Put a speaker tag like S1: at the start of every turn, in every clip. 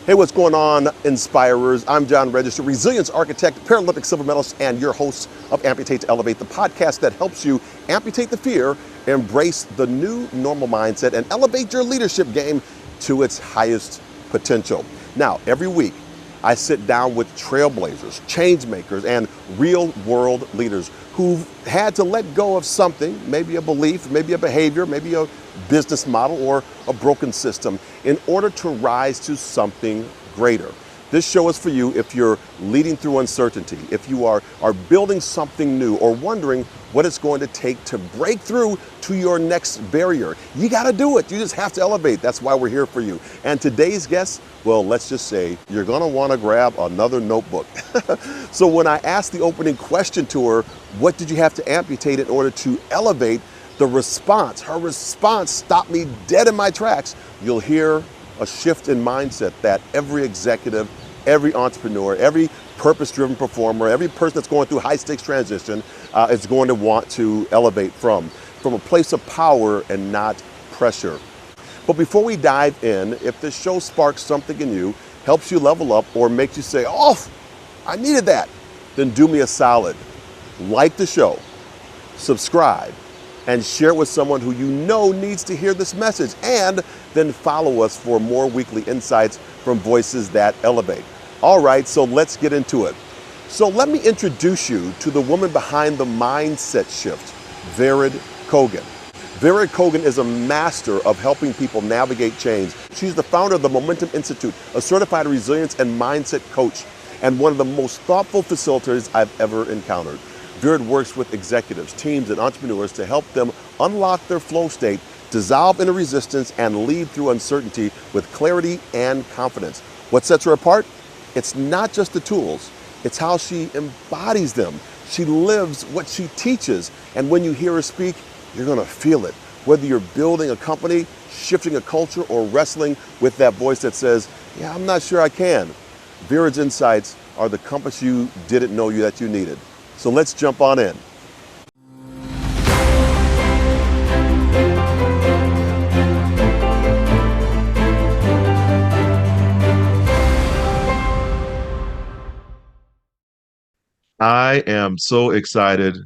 S1: Hey, what's going on, Inspirers? I'm John Register, resilience architect, Paralympic silver medalist, and your host of Amputate to Elevate, the podcast that helps you amputate the fear, embrace the new normal mindset, and elevate your leadership game to its highest potential. Now, every week, I sit down with trailblazers, change makers, and real world leaders who've had to let go of something, maybe a belief, maybe a behavior, maybe a business model or a broken system in order to rise to something greater. This show is for you if you're leading through uncertainty, if you are building something new or wondering what it's going to take to break through to your next barrier. You got to do it. You just have to elevate. That's why we're here for you. And today's guest, well, let's just say you're going to want to grab another notebook. So when I asked the opening question to her, what did you have to amputate in order to elevate? Her response stopped me dead in my tracks. You'll hear a shift in mindset that every executive, every entrepreneur, every purpose-driven performer, every person that's going through high-stakes transition is going to want to elevate from a place of power and not pressure. But before we dive in, if this show sparks something in you, helps you level up, or makes you say, oh, I needed that, then do me a solid. Like the show, subscribe, and share it with someone who you know needs to hear this message. And then follow us for more weekly insights from voices that elevate. All right, so let's get into it. So let me introduce you to the woman behind the mindset shift, Vered Kogan. Vered Kogan is a master of helping people navigate change. She's the founder of the Momentum Institute, a certified resilience and mindset coach, and one of the most thoughtful facilitators I've ever encountered. Vered works with executives, teams, and entrepreneurs to help them unlock their flow state, dissolve inner resistance, and lead through uncertainty with clarity and confidence. What sets her apart? It's not just the tools, it's how she embodies them. She lives what she teaches, and when you hear her speak, you're gonna feel it. Whether you're building a company, shifting a culture, or wrestling with that voice that says, yeah, I'm not sure I can. Vered's insights are the compass you didn't know that you needed. So let's jump on in. I am so excited.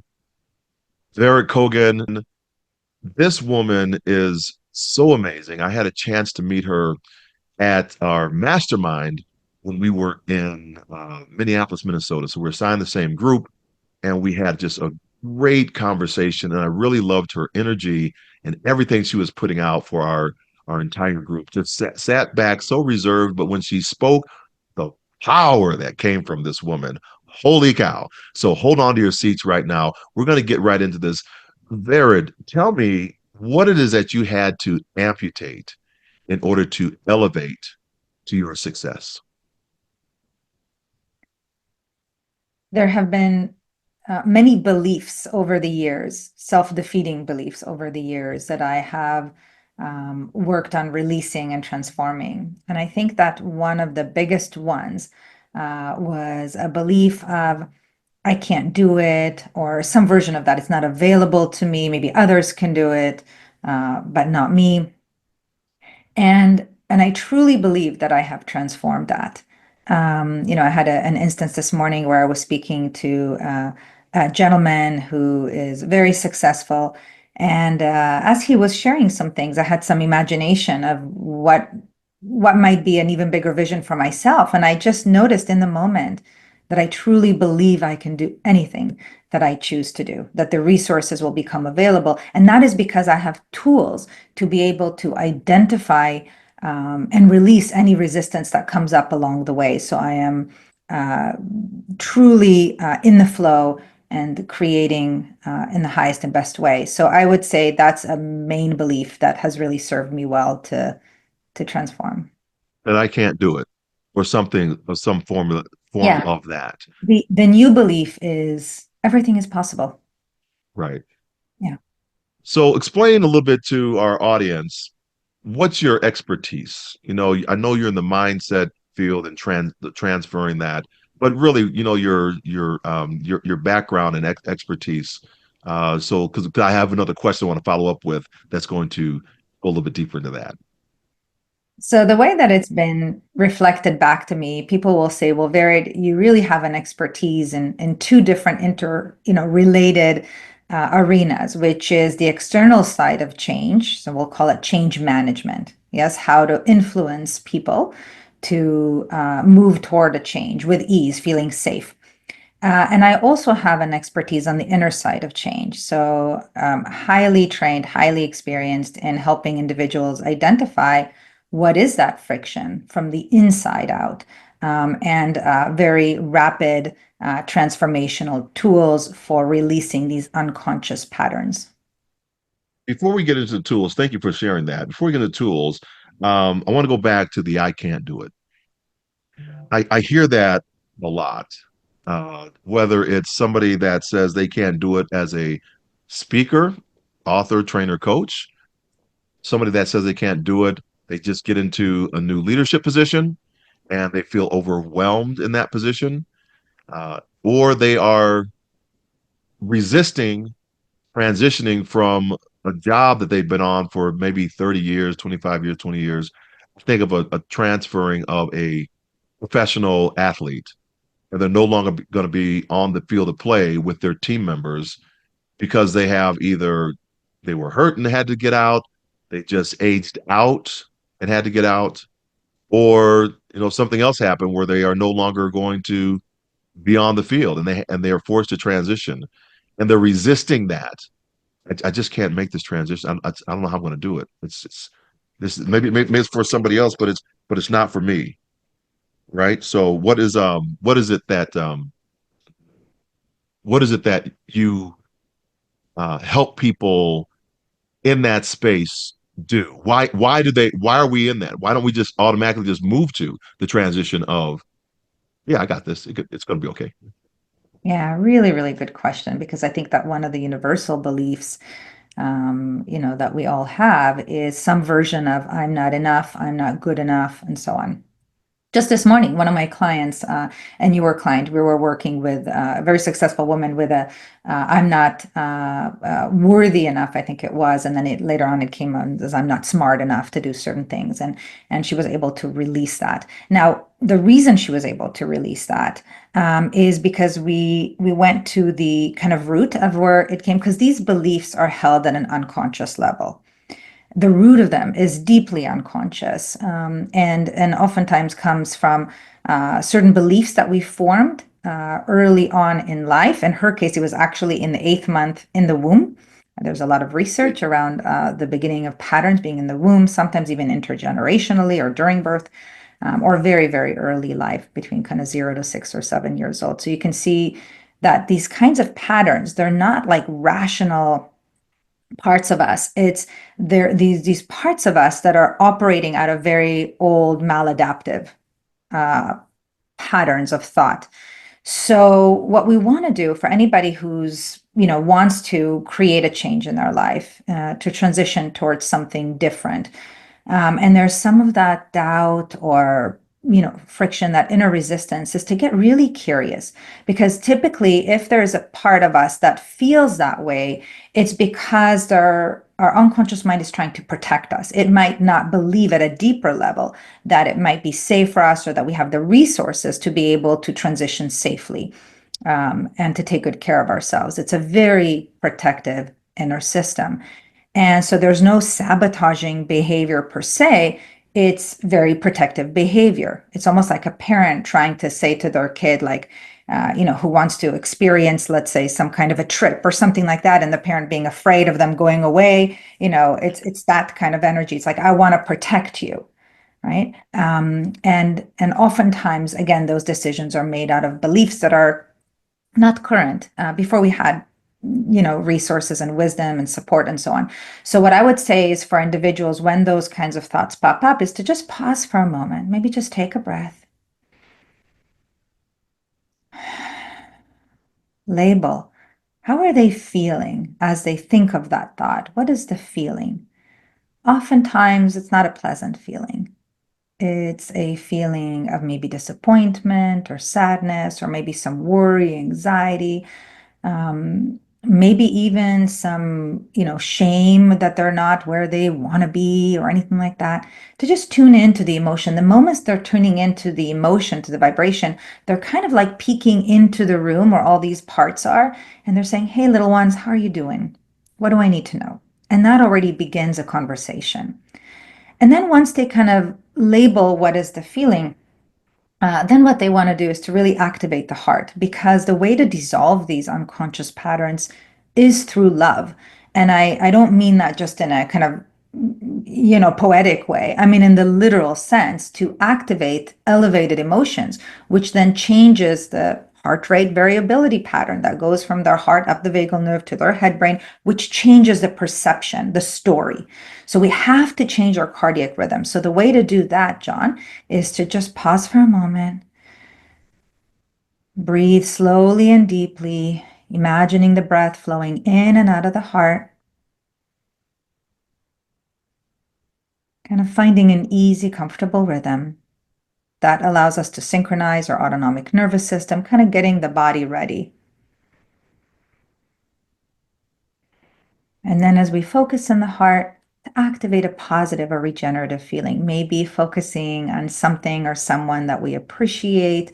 S1: Vered Kogan, this woman is so amazing. I had a chance to meet her at our mastermind when we were in Minneapolis, Minnesota. So we're assigned the same group, and we had just a great conversation. And I really loved her energy and everything she was putting out for our entire group. Just sat back so reserved, but when she spoke, the power that came from this woman, holy cow. So hold on to your seats right now. We're going to get right into this. Vered, tell me what it is that you had to amputate in order to elevate to your success.
S2: There have been many beliefs over the years, self-defeating beliefs over the years that I have worked on releasing and transforming. And I think that one of the biggest ones was a belief of I can't do it, or some version of that. It's not available to me. Maybe others can do it, but not me. And I truly believe that I have transformed that. I had an instance this morning where I was speaking to a gentleman who is very successful, and as he was sharing some things, I had some imagination of what might be an even bigger vision for myself, and I just noticed in the moment that I truly believe I can do anything that I choose to do, that the resources will become available, and that is because I have tools to be able to identify and release any resistance that comes up along the way. So I am truly in the flow and creating in the highest and best way. So I would say that's a main belief that has really served me well to transform.
S1: That I can't do it, or something, or some form
S2: Yeah.
S1: of that.
S2: The new belief is everything is possible.
S1: Right.
S2: Yeah.
S1: So explain a little bit to our audience, what's your expertise? I know you're in the mindset field and transferring that, but really, your background and expertise. So because I have another question I want to follow up with that's going to go a little bit deeper into that.
S2: So the way that it's been reflected back to me, people will say, "Well, Vered, you really have an expertise in two different related arenas, which is the external side of change. So we'll call it change management. Yes, how to influence people to move toward a change with ease, feeling safe. And I also have an expertise on the inner side of change. So, highly trained, highly experienced in helping individuals identify what is that friction from the inside out, and very rapid transformational tools for releasing these unconscious patterns.
S1: Before we get into the tools, thank you for sharing that. Before we get into tools, I want to go back to the I can't do it. I hear that a lot. Whether it's somebody that says they can't do it as a speaker, author, trainer, coach, somebody that says they can't do it, they just get into a new leadership position and they feel overwhelmed in that position, or they are resisting transitioning from a job that they've been on for maybe 30 years, 25 years, 20 years. Think of a transferring of a professional athlete, and they're no longer going to be on the field of play with their team members because they have either they were hurt and had to get out, they just aged out and had to get out, or something else happened where they are no longer going to be on the field and they are forced to transition and they're resisting that. I just can't make this transition. I don't know how I'm going to do it. It's this maybe it's for somebody else, but it's not for me, right? So what is it that you help people in that space do? Why are we in that? Why don't we just automatically just move to the transition of, yeah, I got this. It's going to be okay.
S2: Yeah, really, really good question, because I think that one of the universal beliefs, that we all have is some version of I'm not enough, I'm not good enough, and so on. Just this morning, one of my clients, and your client, we were working with a very successful woman with a I'm not worthy enough, I think it was, and then later on it came on as I'm not smart enough to do certain things, and she was able to release that. Now, the reason she was able to release that is because we went to the kind of root of where it came, because these beliefs are held at an unconscious level. The root of them is deeply unconscious, and oftentimes comes from certain beliefs that we formed early on in life. In her case, it was actually in the eighth month in the womb. There's a lot of research around the beginning of patterns being in the womb, sometimes even intergenerationally or during birth, or very, very early life between kind of 0 to 6 or 7 years old. So you can see that these kinds of patterns, they're not like rational parts of us. It's there these parts of us that are operating out of very old maladaptive uh, patterns of thought. So what we want to do for anybody who's wants to create a change in their life, to transition towards something different, and there's some of that doubt or friction, that inner resistance, is to get really curious, because typically if there's a part of us that feels that way, it's because our unconscious mind is trying to protect us. It might not believe at a deeper level that it might be safe for us, or that we have the resources to be able to transition safely, and to take good care of ourselves. It's a very protective inner system. And so there's no sabotaging behavior per se. It's very protective behavior. It's almost like a parent trying to say to their kid, like, who wants to experience, let's say, some kind of a trip or something like that, and the parent being afraid of them going away. It's that kind of energy. It's like, I want to protect you, right? And oftentimes, again, those decisions are made out of beliefs that are not current, before we had resources and wisdom and support and so on. So what I would say is, for individuals, when those kinds of thoughts pop up, is to just pause for a moment, maybe just take a breath, label, how are they feeling as they think of that thought? What is the feeling? Oftentimes it's not a pleasant feeling. It's a feeling of maybe disappointment or sadness, or maybe some worry, anxiety. maybe even some, shame that they're not where they want to be or anything like that, to just tune into the emotion. The moments they're tuning into the emotion, to the vibration, they're kind of like peeking into the room where all these parts are, and they're saying, "Hey, little ones, how are you doing? What do I need to know?" And that already begins a conversation. And then once they kind of label what is the feeling, then what they want to do is to really activate the heart, because the way to dissolve these unconscious patterns is through love. And I don't mean that just in a kind of, poetic way. I mean, in the literal sense, to activate elevated emotions, which then changes the heart rate variability pattern that goes from their heart up the vagal nerve to their head brain, which changes the perception, the story. So we have to change our cardiac rhythm. So the way to do that, John, is to just pause for a moment, breathe slowly and deeply, imagining the breath flowing in and out of the heart, kind of finding an easy, comfortable rhythm that allows us to synchronize our autonomic nervous system, kind of getting the body ready. And then as we focus in the heart, to activate a positive or regenerative feeling, maybe focusing on something or someone that we appreciate,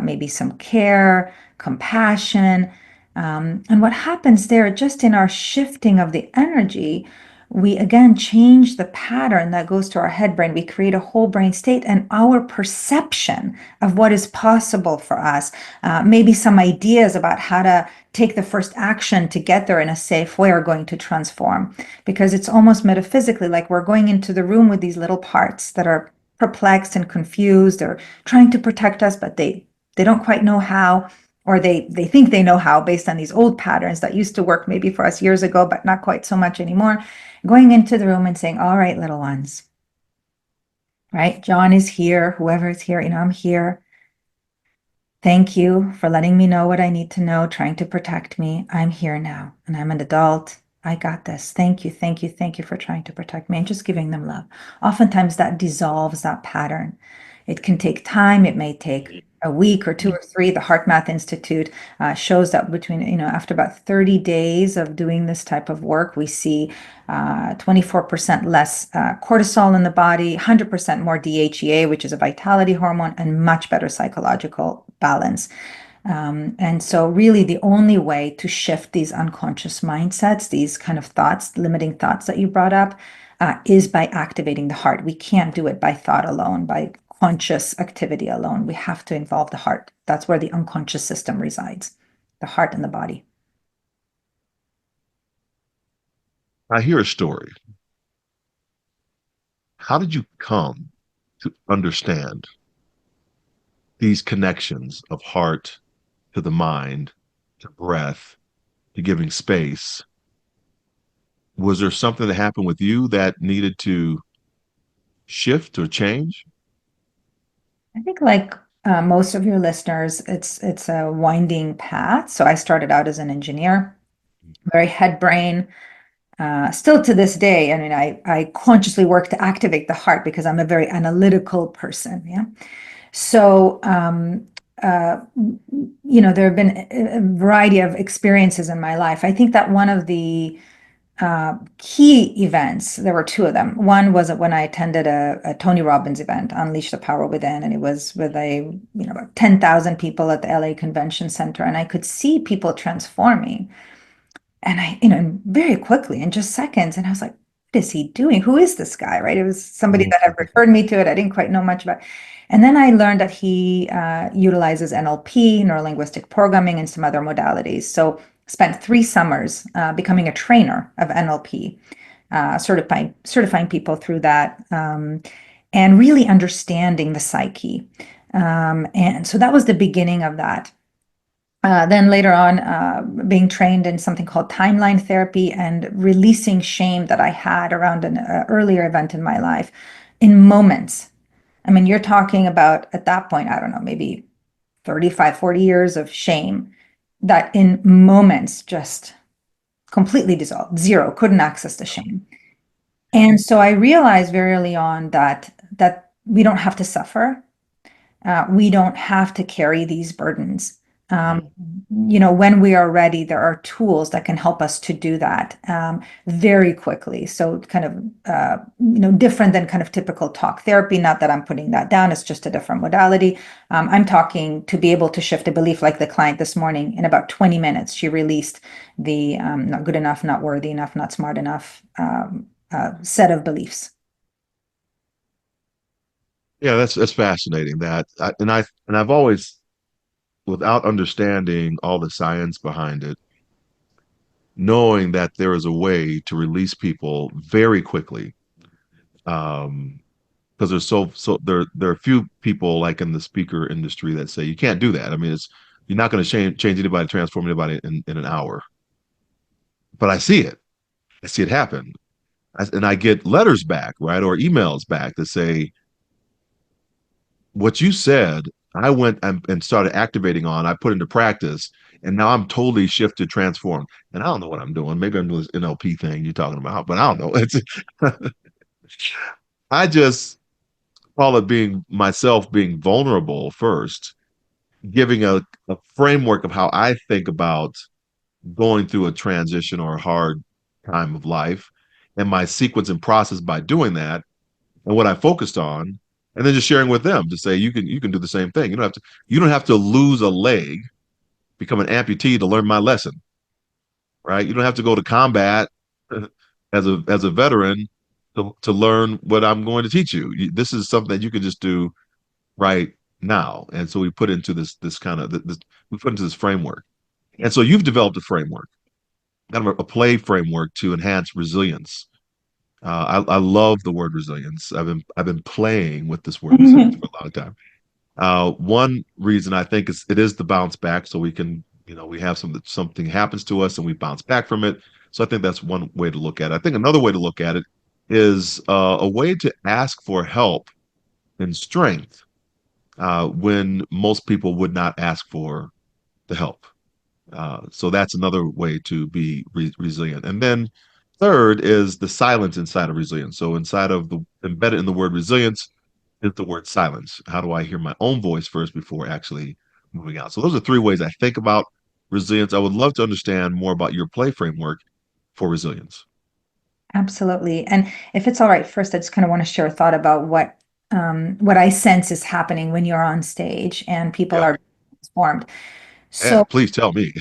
S2: maybe some care, compassion. And what happens there, just in our shifting of the energy, we again change the pattern that goes to our head brain. We create a whole brain state, and our perception of what is possible for us, maybe some ideas about how to take the first action to get there in a safe way, are going to transform, because it's almost metaphysically like we're going into the room with these little parts that are perplexed and confused. They're trying to protect us, but they don't quite know how, or they think they know how based on these old patterns that used to work maybe for us years ago, but not quite so much anymore. Going into the room and saying, "All right, little ones, right? John is here, whoever is here, I'm here. Thank you for letting me know what I need to know, trying to protect me. I'm here now, and I'm an adult. I got this. Thank you, thank you, thank you for trying to protect me," and just giving them love. Oftentimes that dissolves that pattern. It can take time. It may take a week or two or three. The Heart Math Institute shows that between, after about 30 days of doing this type of work, we see 24% less cortisol in the body, 100% more DHEA, which is a vitality hormone, and much better psychological balance. And so really the only way to shift these unconscious mindsets, these kind of thoughts, limiting thoughts that you brought up, is by activating the heart. We can't do it by thought alone, by conscious activity alone. We have to involve the heart. That's where the unconscious system resides, the heart and the body.
S1: I hear a story. How did you come to understand these connections of heart to the mind, to breath, to giving space? Was there something that happened with you that needed to shift or change?
S2: I think, like most of your listeners, it's a winding path. So I started out as an engineer, very head brain. Still to this day, I mean, I consciously work to activate the heart because I'm a very analytical person. Yeah. So, there have been a variety of experiences in my life. I think that one of the key events, there were two of them. One was when I attended a Tony Robbins event, Unleash the Power Within, and it was with about 10,000 people at the LA Convention Center, and I could see people transforming. And very quickly, in just seconds, and I was like, "What is he doing? Who is this guy?" Right? It was somebody that had referred me to it. I didn't quite know much about. And then I learned that he utilizes NLP, neuro-linguistic programming, and some other modalities. So spent 3 summers becoming a trainer of NLP, certifying people through that, and really understanding the psyche. And so that was the beginning of that. Then later on, being trained in something called timeline therapy and releasing shame that I had around an earlier event in my life in moments. I mean, you're talking about at that point, I don't know, maybe 35, 40 years of shame that in moments just completely dissolved, zero, couldn't access the shame. And so I realized very early on that we don't have to suffer. We don't have to carry these burdens. Um, when we are ready, there are tools that can help us to do that very quickly. So kind of, different than kind of typical talk therapy. Not that I'm putting that down, it's just a different modality. I'm talking to be able to shift a belief like the client this morning. In about 20 minutes, she released the not good enough, not worthy enough, not smart enough set of beliefs.
S3: Yeah, that's fascinating. And I've always, without understanding all the science behind it, knowing that there is a way to release people very quickly. Um, because there are a few people like in the speaker industry that say you can't do that. I mean, it's you're not going to change anybody, transform anybody in an hour. But I see it. I see it happen. And I get letters back, right, or emails back that say, what you said, I went and started activating on, I put into practice, and now I'm totally shifted, transformed. And I don't know what I'm doing. Maybe I'm doing this NLP thing you're talking about, but I don't know. It's I just call it being myself, being vulnerable first, giving a framework of how I think about going through a transition or a hard time of life and my sequence and process by doing that and what I focused on, and then just sharing with them to say you can do the same thing. You don't have to lose a leg, become an amputee to learn my lesson, right? You don't have to go to combat as a veteran to learn what I'm going to teach you. This is something that you can just do right now. And so we put into this kind of this, we put into this framework. And so you've developed a framework, kind of a play framework to enhance resilience. I love the word resilience. I've been playing with this word resilience for a long time. One reason I think is it is the bounce back, so we can, we have something happens to us and we bounce back from it. So I think that's one way to look at it. I think another way to look at it is a way to ask for help and strength when most people would not ask for the help. So that's another way to be resilient. And then third is the silence inside of resilience. So inside of the embedded in the word resilience is the word silence. How do I hear my own voice first before actually moving out? So those are three ways I think about resilience. I would love to understand more about your play framework for resilience.
S2: Absolutely. And if it's all right, first, I just kind of want to share a thought about what I sense is happening when you're on stage and people
S3: Yeah.
S2: are transformed.
S3: Yeah.
S2: So,
S3: Please tell me.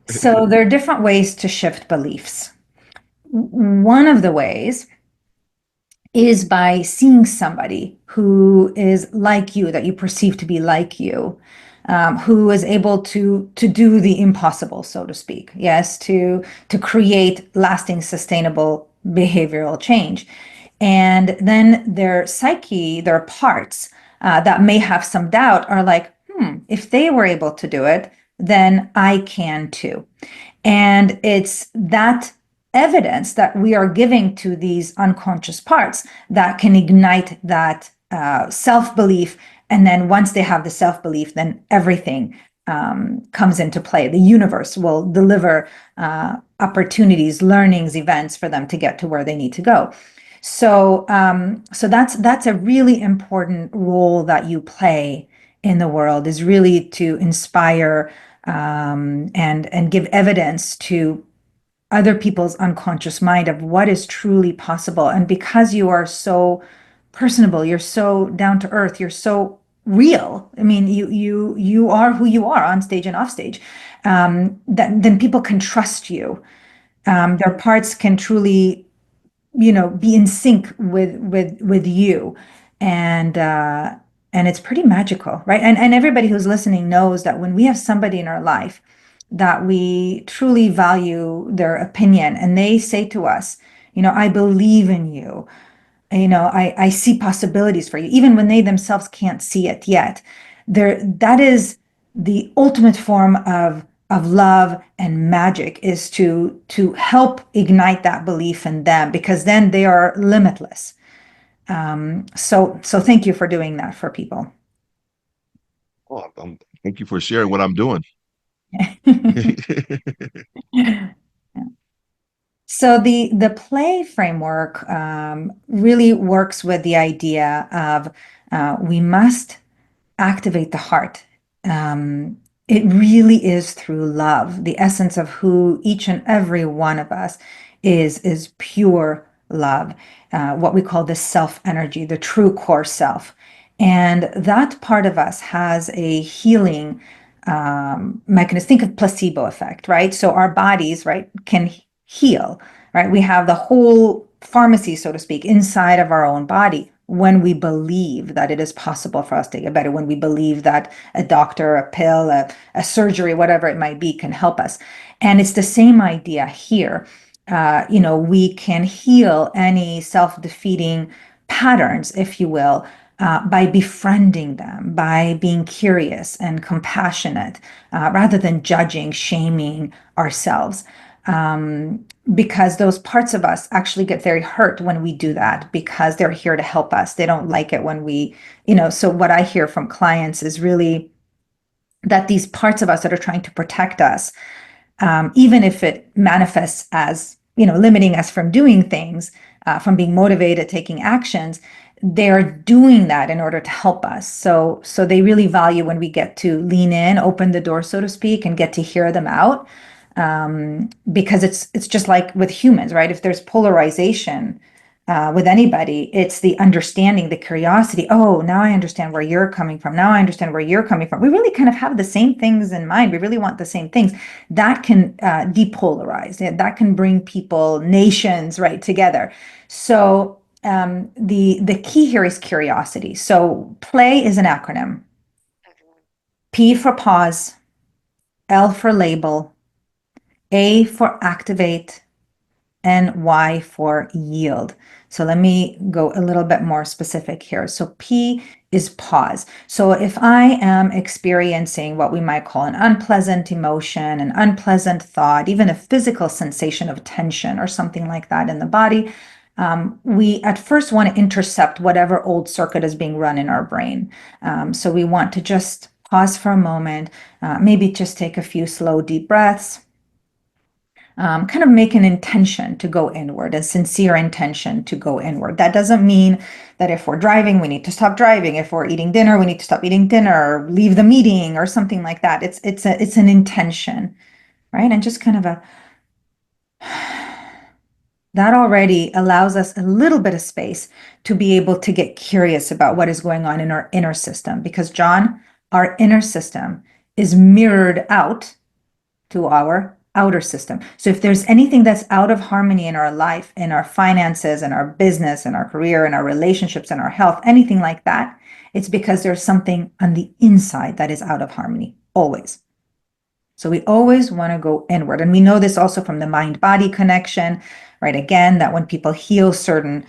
S2: so there are different ways to shift beliefs. One of the ways is by seeing somebody who is like you, that you perceive to be like you, who is able to do the impossible, so to speak. Yes, to create lasting, sustainable behavioral change. And then their psyche, their parts that may have some doubt are like, if they were able to do it, then I can too. And it's that evidence that we are giving to these unconscious parts that can ignite that self belief. And then once they have the self belief, then everything comes into play. The universe will deliver opportunities, learnings, events for them to get to where they need to go. So that's a really important role that you play in the world, is really to inspire and give evidence to other people's unconscious mind of what is truly possible. And because you are so personable, you're so down to earth, you're so real. I mean, you are who you are on stage and off stage. That then people can trust you. Their parts can truly, be in sync with you, and and it's pretty magical, right? And everybody who's listening knows that when we have somebody in our life that we truly value their opinion, and they say to us, I believe in you, I see possibilities for you, even when they themselves can't see it yet. That is the ultimate form of love and magic, is to help ignite that belief in them, because then they are limitless. So thank you for doing that for people.
S3: Oh, thank you for sharing what I'm doing.
S2: So the play framework really works with the idea of we must activate the heart. it really is through love. The essence of who each and every one of us is pure love, what we call the self energy, the true core self. And that part of us has a healing mechanism. Think of placebo effect, right? So our bodies, right, can heal, right? We have the whole pharmacy, so to speak, inside of our own body when we believe that it is possible for us to get better, when we believe that a doctor, a pill, a surgery, whatever it might be, can help us. And it's the same idea here. We can heal any self-defeating patterns, if you will, by befriending them, by being curious and compassionate, rather than judging, shaming ourselves. Because those parts of us actually get very hurt when we do that, because they're here to help us. They don't like it when so what I hear from clients is really that these parts of us that are trying to protect us, even if it manifests as, limiting us from doing things, from being motivated, taking actions, they're doing that in order to help us. So they really value when we get to lean in, open the door, so to speak, and get to hear them out. Because it's just like with humans, right? If there's polarization with anybody, it's the understanding, the curiosity. Oh, now I understand where you're coming from. Now I understand where you're coming from. We really kind of have the same things in mind. We really want the same things. That can depolarize. That can bring people, nations, right, together. So the key here is curiosity. So play is an acronym. P for pause, L for label, A for activate, and Y for yield. So let me go a little bit more specific here. So P is pause. So if I am experiencing what we might call an unpleasant emotion, an unpleasant thought, even a physical sensation of tension or something like that in the body, we at first want to intercept whatever old circuit is being run in our brain. So we want to just pause for a moment, maybe just take a few slow, deep breaths. Kind of make an intention to go inward, a sincere intention to go inward. That doesn't mean that if we're driving, we need to stop driving. If we're eating dinner, we need to stop eating dinner, or leave the meeting or something like that. It's an intention, right? And just kind of that already allows us a little bit of space to be able to get curious about what is going on in our inner system. Because John, our inner system is mirrored out to our outer system. So if there's anything that's out of harmony in our life, in our finances, in our business, in our career, in our relationships, in our health, anything like that, it's because there's something on the inside that is out of harmony, always. So we always want to go inward. And we know this also from the mind-body connection, right? Again, that when people heal certain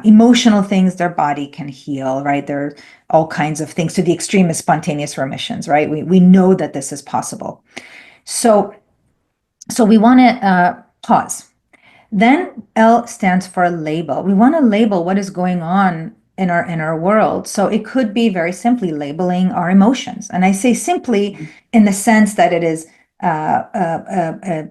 S2: emotional things, their body can heal, right? There are all kinds of things, to the extreme is spontaneous remissions, right? We know that this is possible. So we want to pause. Then L stands for label. We want to label what is going on in our world. So it could be very simply labeling our emotions. And I say simply in the sense that it is a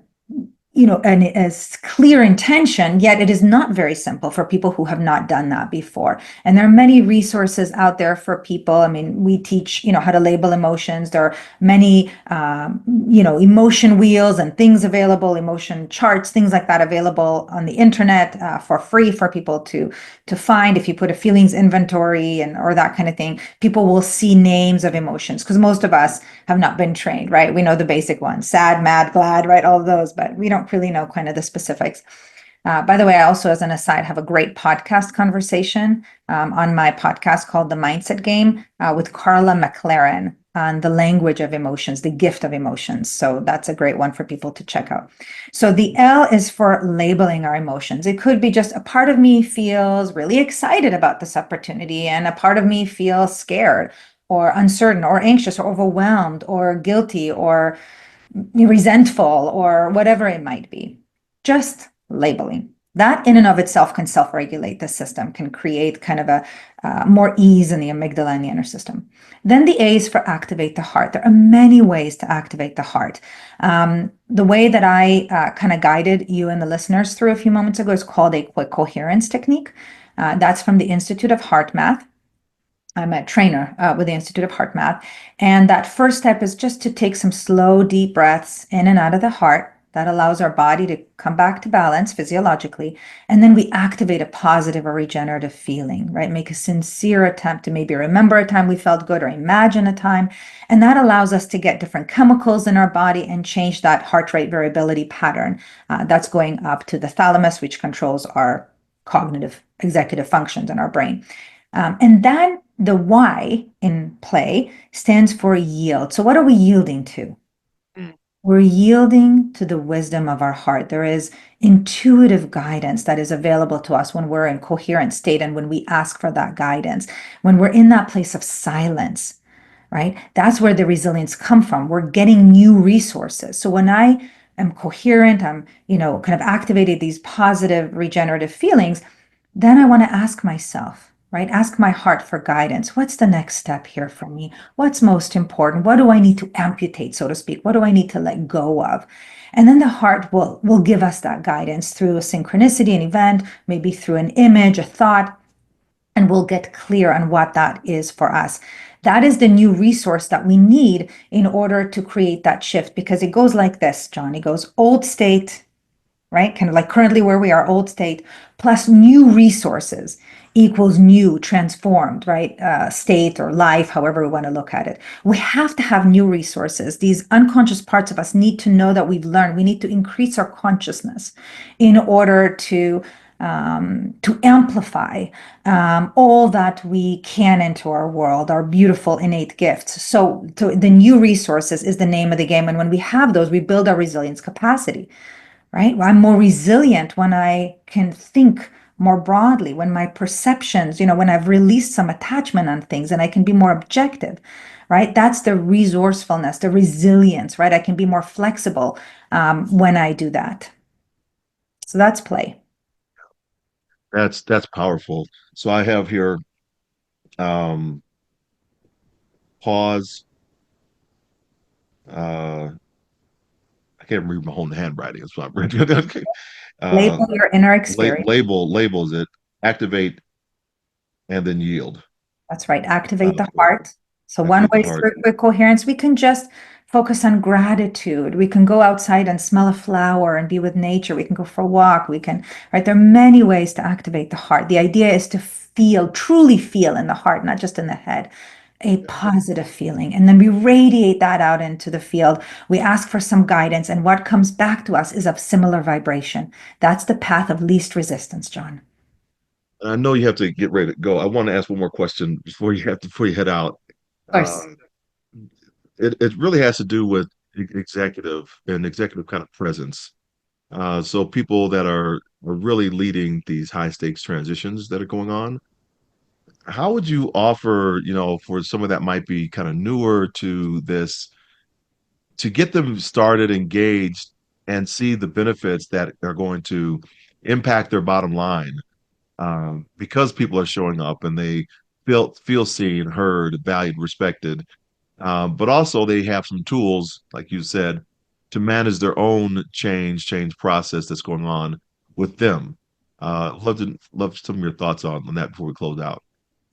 S2: clear intention, yet it is not very simple for people who have not done that before. And there are many resources out there for people. I mean, we teach, how to label emotions. There are many, emotion wheels and things available, emotion charts, things like that available on the internet for free for people to find. If you put a feelings inventory or that kind of thing, people will see names of emotions, because most of us have not been trained, right? We know the basic ones: sad, mad, glad, right? All of those, but we don't really know kind of the specifics. By the way, I also, as an aside, have a great podcast conversation on my podcast called The Mindset Game with Carla McLaren on the language of emotions, the gift of emotions. So that's a great one for people to check out. So the L is for labeling our emotions. It could be just a part of me feels really excited about this opportunity, and a part of me feels scared or uncertain or anxious or overwhelmed or guilty or resentful or whatever it might be. Just labeling. That in and of itself can self-regulate the system, can create kind of a more ease in the amygdala and the inner system. Then the A is for activate the heart. There are many ways to activate the heart. The way that I kind of guided you and the listeners through a few moments ago is called a quick coherence technique. That's from the Institute of Heart Math. I'm a trainer with the Institute of Heart Math. And that first step is just to take some slow, deep breaths in and out of the heart. That allows our body to come back to balance physiologically. And then we activate a positive or regenerative feeling, right? Make a sincere attempt to maybe remember a time we felt good or imagine a time. And that allows us to get different chemicals in our body and change that heart rate variability pattern that's going up to the thalamus, which controls our cognitive executive functions in our brain. And then the Y in play stands for yield. So what are we yielding to? We're yielding to the wisdom of our heart. There is intuitive guidance that is available to us when we're in coherent state and when we ask for that guidance, when we're in that place of silence, right? That's where the resilience come from. We're getting new resources. So when I am coherent, I'm, kind of activated these positive regenerative feelings, then I want to ask myself, right? Ask my heart for guidance. What's the next step here for me? What's most important? What do I need to amputate, so to speak? What do I need to let go of? And then the heart will give us that guidance through a synchronicity, an event, maybe through an image, a thought, and we'll get clear on what that is for us. That is the new resource that we need in order to create that shift, because it goes like this, John. It goes old state, right? Kind of like currently where we are, old state, plus new resources equals new, transformed, right? State or life, however we want to look at it. We have to have new resources. These unconscious parts of us need to know that we've learned. We need to increase our consciousness in order to amplify all that we can into our world, our beautiful innate gifts. So the new resources is the name of the game. And when we have those, we build our resilience capacity, right? I'm more resilient when I can think more broadly, when my perceptions, when I've released some attachment on things and I can be more objective, right? That's the resourcefulness, the resilience, right? I can be more flexible when I do that. So that's play.
S3: That's powerful. So I have here um pause. I can't read my own handwriting. It's not okay. uh
S2: Label your inner experience.
S3: labels it, activate, and then yield.
S2: That's right. Activate the heart. So one
S3: Activate the
S2: way
S3: heart.
S2: through with coherence, we can just focus on gratitude. We can go outside and smell a flower and be with nature. We can go for a walk. Right? There are many ways to activate the heart. The idea is to feel, truly feel in the heart, not just in the head, a positive feeling. And then we radiate that out into the field. We ask for some guidance, and what comes back to us is of similar vibration. That's the path of least resistance, John.
S3: I know you have to get ready to go. I want to ask one more question before you head out.
S2: Of course.
S3: It really has to do with executive kind of presence. So people that are really leading these high stakes transitions that are going on, how would you offer, for someone that might be kind of newer to this, to get them started, engaged, and see the benefits that are going to impact their bottom line, because people are showing up and they feel seen, heard, valued, respected, but also they have some tools, like you said, to manage their own change process that's going on with them. Love some of your thoughts on that before we close out.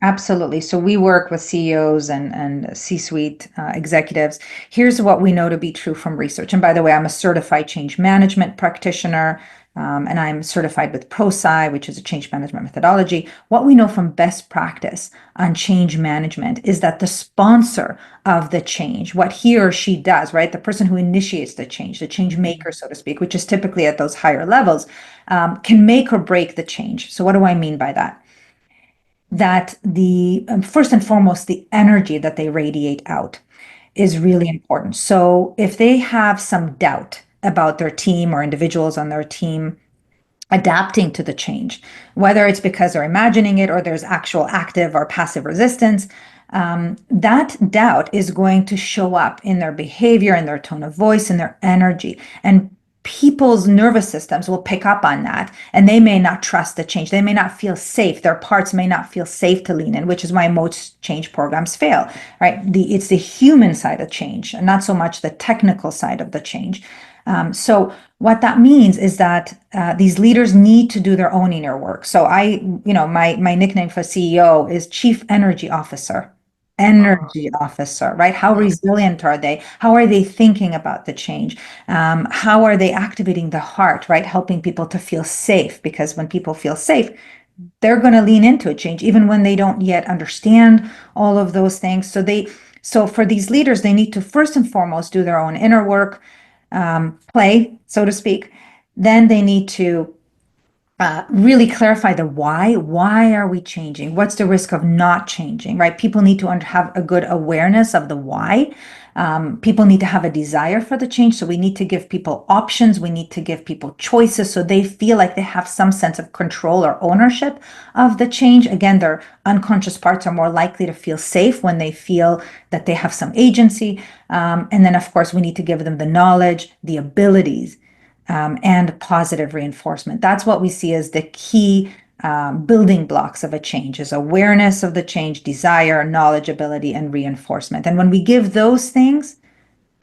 S2: Absolutely. So we work with CEOs and C-suite executives. Here's what we know to be true from research. And by the way, I'm a certified change management practitioner, and I'm certified with ProSci, which is a change management methodology. What we know from best practice on change management is that the sponsor of the change, what he or she does, right, the person who initiates the change maker, so to speak, which is typically at those higher levels, can make or break the change. So what do I mean by that? That the first and foremost, the energy that they radiate out is really important. So if they have some doubt about their team or individuals on their team adapting to the change, whether it's because they're imagining it or there's actual active or passive resistance, that doubt is going to show up in their behavior, in their tone of voice, in their energy. And people's nervous systems will pick up on that, and they may not trust the change. They may not feel safe. Their parts may not feel safe to lean in, which is why most change programs fail, right? It's the human side of change and not so much the technical side of the change. So what that means is that these leaders need to do their own inner work. So my nickname for CEO is Chief Energy Officer. Energy officer, right? How resilient are they? How are they thinking about the change? How are they activating the heart, right? Helping people to feel safe, because when people feel safe, they're going to lean into a change, even when they don't yet understand all of those things. So for these leaders, they need to first and foremost do their own inner work, play, so to speak. Then they need to really clarify the why. Why are we changing? What's the risk of not changing, right? People need to have a good awareness of the why. People need to have a desire for the change. So we need to give people options. We need to give people choices so they feel like they have some sense of control or ownership of the change. Again, their unconscious parts are more likely to feel safe when they feel that they have some agency. And then, of course, we need to give them the knowledge, the abilities, and positive reinforcement. That's what we see as the key building blocks of a change: is awareness of the change, desire, knowledge, ability, and reinforcement. And when we give those things,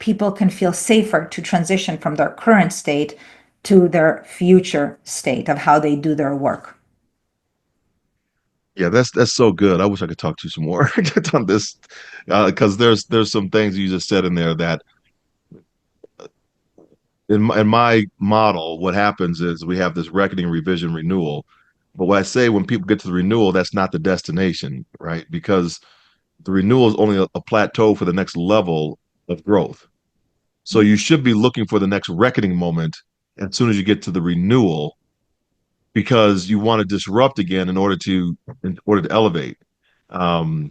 S2: people can feel safer to transition from their current state to their future state of how they do their work.
S3: Yeah, that's so good. I wish I could talk to you some more on this, because there's some things you just said in there that in my model, what happens is we have this reckoning, revision, renewal. But what I say, when people get to the renewal, that's not the destination, right? Because the renewal is only a plateau for the next level of growth. So you should be looking for the next reckoning moment as soon as you get to the renewal, because you want to disrupt again in order to elevate. Um,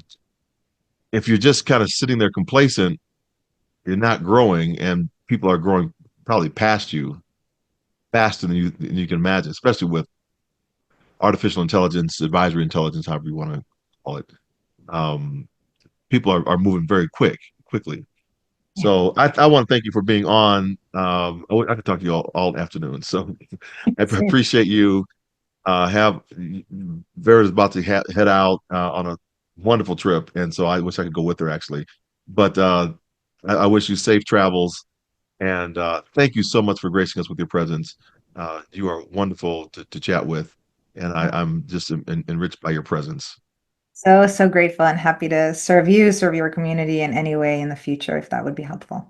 S3: if you're just kind of sitting there complacent, you're not growing, and people are growing probably past you faster than you can imagine, especially with artificial intelligence, advisory intelligence, however you want to call it. Um, People are moving very quickly.
S2: Yeah.
S3: So I want to thank you for being on. I could talk to you all afternoon. So I appreciate you. Have Vered is about to head out on a wonderful trip, and so I wish I could go with her actually. But I wish you safe travels, and thank you so much for gracing us with your presence. You are wonderful to chat with, and I'm just enriched by your presence.
S2: So grateful and happy to serve you, serve your community in any way in the future, if that would be helpful.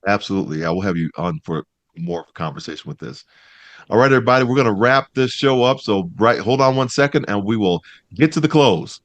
S3: Absolutely. I will have you on for more of a conversation with this. All right, everybody, we're going to wrap this show up. So, hold on one second and we will get to the close.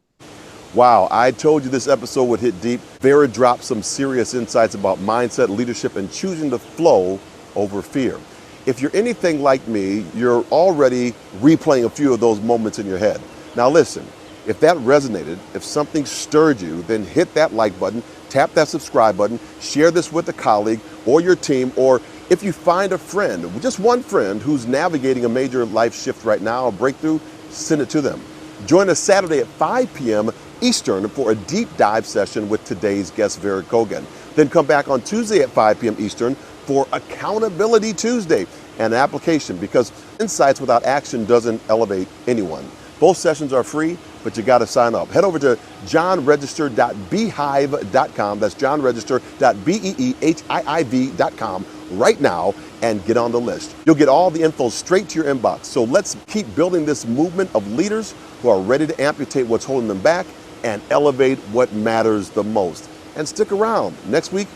S1: Wow, I told you this episode would hit deep. Vered dropped some serious insights about mindset, leadership, and choosing to flow over fear. If you're anything like me, you're already replaying a few of those moments in your head. Now listen, if that resonated, if something stirred you, then hit that like button, tap that subscribe button, share this with a colleague or your team, or if you find a friend, just one friend who's navigating a major life shift right now, a breakthrough, send it to them. Join us Saturday at 5 p.m. Eastern for a deep dive session with today's guest, Vered Kogan. Then come back on Tuesday at 5 p.m. Eastern for Accountability Tuesday, and application, because insights without action doesn't elevate anyone. Both sessions are free, but you got to sign up. Head over to johnregister.beehiiv.com. That's johnregister.beehiiv.com right now and get on the list. You'll get all the info straight to your inbox. So let's keep building this movement of leaders who are ready to amputate what's holding them back and elevate what matters the most. And stick around. Next week,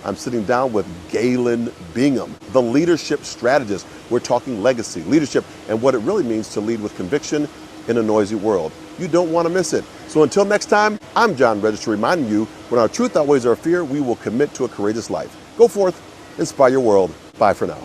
S1: I'm sitting down with Galen Bingham, the leadership strategist. We're talking legacy, leadership, and what it really means to lead with conviction in a noisy world. You don't want to miss it. So until next time, I'm John Register reminding you, when our truth outweighs our fear, we will commit to a courageous life. Go forth, inspire your world. Bye for now.